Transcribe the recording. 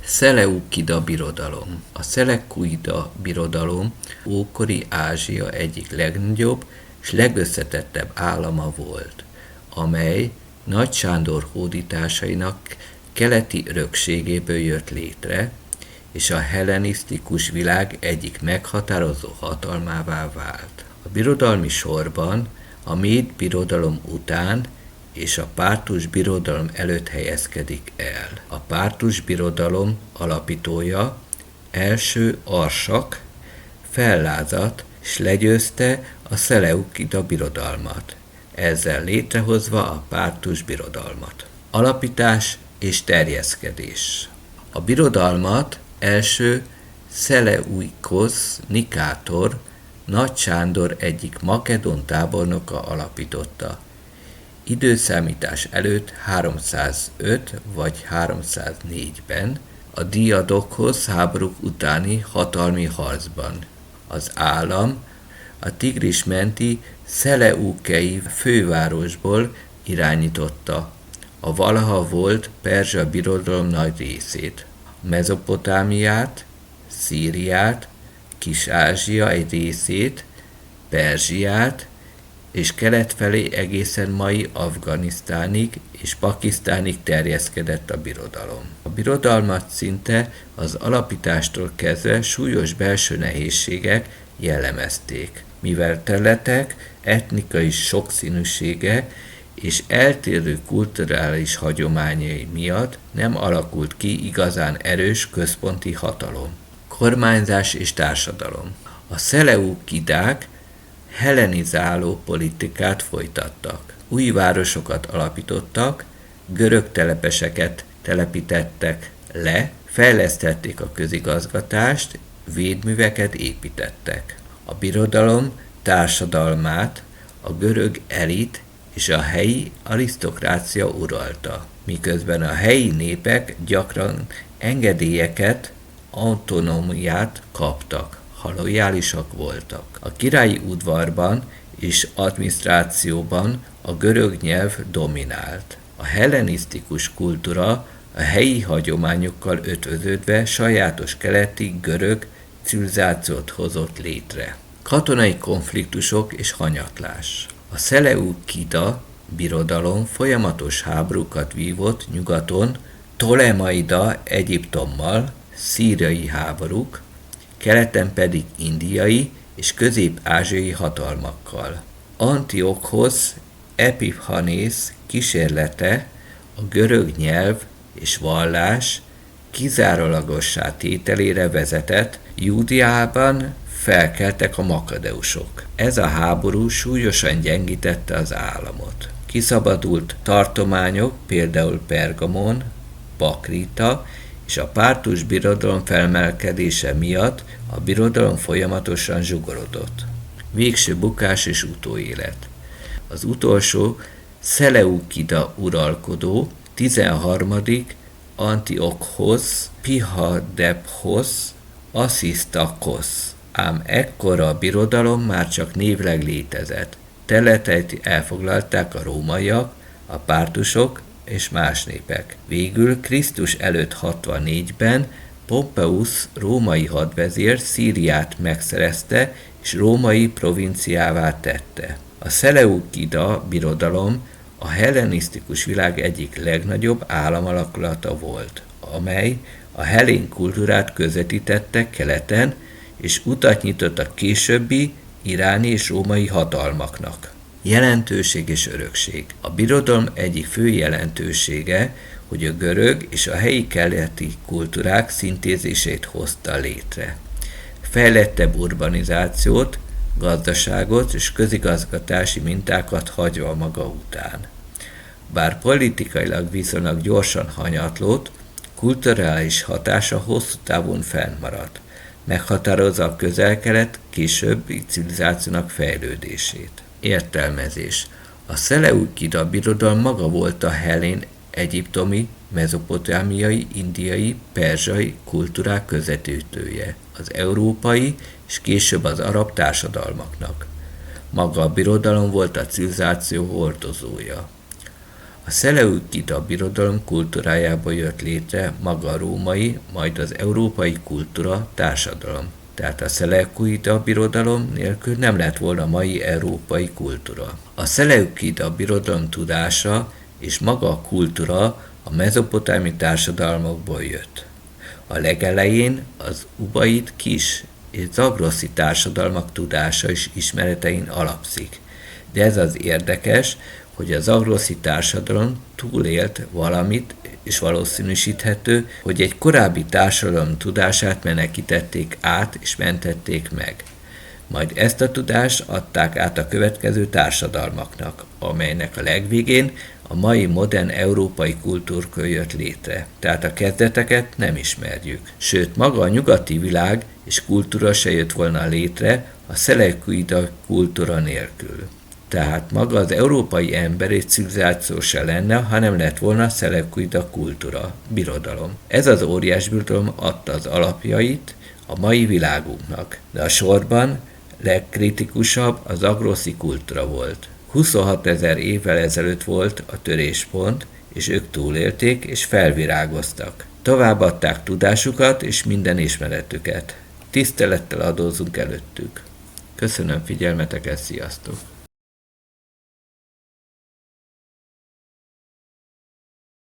Szeleukida birodalom. A Szeleukida birodalom ókori Ázsia egyik legnagyobb és legösszetettebb állama volt, amely Nagy Sándor hódításainak keleti örökségéből jött létre, és a hellenisztikus világ egyik meghatározó hatalmává vált. A birodalmi sorban a Méd birodalom után és a Pártus birodalom előtt helyezkedik el. A Pártus birodalom alapítója, első Arsak fellázadt és legyőzte a Szeleukida birodalmat, ezzel létrehozva a Pártus birodalmat. Alapítás és terjeszkedés. A birodalmat első Szeleukiosz Nikátor, Nagy Sándor egyik makedón tábornoka alapította. Időszámítás előtt 305 vagy 304-ben a Diadokhoz háborúk utáni hatalmi harcban. Az állam a Tigris menti szeleukei fővárosból irányította a valaha volt perzsa birodalom nagy részét, Mezopotámiát, Szíriát, Kis-Ázsia egy részét, Perzsiát, és kelet felé egészen mai Afganisztánig és Pakisztánig terjeszkedett a birodalom. A birodalmat szinte az alapítástól kezdve súlyos belső nehézségek jellemezték, mivel területek etnikai sokszínűsége és eltérő kulturális hagyományai miatt nem alakult ki igazán erős központi hatalom. Kormányzás és társadalom. A szeleukidák hellenizáló politikát folytattak. Új városokat alapítottak, görög telepeseket telepítettek le, fejlesztették a közigazgatást, védműveket építettek. A birodalom társadalmát a görög elit és a helyi arisztokrácia uralta, miközben a helyi népek gyakran engedélyeket, autonómiát kaptak, ha lojálisak voltak. A királyi udvarban és adminisztrációban a görög nyelv dominált. A hellenisztikus kultúra a helyi hagyományokkal ötvöződve sajátos keleti görög civilizációt hozott létre. Katonai konfliktusok és hanyatlás. A Szeleukida birodalom folyamatos háborúkat vívott nyugaton, Ptolemaida Egyiptommal, szíriai háborúk, keleten pedig indiai és közép-ázsiai hatalmakkal. Antiochosz Epiphanész kísérlete a görög nyelv és vallás kizárólagossá tételére vezetett, Júdeában felkeltek a makadeusok. Ez a háború súlyosan gyengítette az államot. Kiszabadult tartományok, például Pergamon, Bakrita és a Pártus birodalom felmelkedése miatt a birodalom folyamatosan zsugorodott. Végső bukás és utóélet. Az utolsó Szeleukida uralkodó 13. Antiochosz Pihadephosz Asszisztakosz, ám ekkora a birodalom már csak névleg létezett. Területeit elfoglalták a rómaiak, a pártusok és más népek. Végül Krisztus előtt 64-ben Pompeius római hadvezér Szíriát megszerezte és római provinciává tette. A Szeleukida birodalom a hellenisztikus világ egyik legnagyobb államalakulata volt, amely a hellén kultúrát közvetítette keleten, és utat nyitott a későbbi iráni és római hatalmaknak. Jelentőség és örökség. A birodalom egyik fő jelentősége, hogy a görög és a helyi keleti kultúrák szintézisét hozta létre. Fejlettebb urbanizációt, gazdaságot és közigazgatási mintákat hagyva maga után. Bár politikailag viszonylag gyorsan hanyatlott, kulturális hatása hosszú távon fennmaradt, meghatározza a közel-kelet későbbi civilizációnak fejlődését. Értelmezés. A Szeleukida birodalom maga volt a hellén egyiptomi, mezopotámiai, indiai, perzsai kultúrák közvetítője, az európai és később az arab társadalmaknak. Maga a birodalom volt a civilizáció hordozója. A szeleukida birodalom kultúrájából jött létre maga a római, majd az európai kultúra társadalom. Tehát a szeleukida birodalom nélkül nem lett volna mai európai kultúra. A szeleukida birodalom tudása és maga a kultúra a mezopotámi társadalmakból jött. A legelején az ubaid kis és zagroszi társadalmak tudása és ismeretein alapszik. De ez az érdekes, hogy a zagroszi társadalom túlélt valamit, és valószínűsíthető, hogy egy korábbi társadalom tudását menekítették át és mentették meg. Majd ezt a tudást adták át a következő társadalmaknak, amelynek a legvégén a mai modern európai kultúrkör jött létre. Tehát a kezdeteket nem ismerjük. Sőt, maga a nyugati világ és kultúra se jött volna létre a szeleukida kultúra nélkül. Tehát maga az európai ember és civilizáció se lenne, hanem lett volna szeleukida kultúra, birodalom. Ez az óriás birodalom adta az alapjait a mai világunknak, de a sorban legkritikusabb a zagroszi kultúra volt. 26 000 évvel ezelőtt volt a töréspont, és ők túlélték és felvirágoztak. Továbbadták tudásukat és minden ismeretüket. Tisztelettel adózunk előttük. Köszönöm figyelmeteket, sziasztok!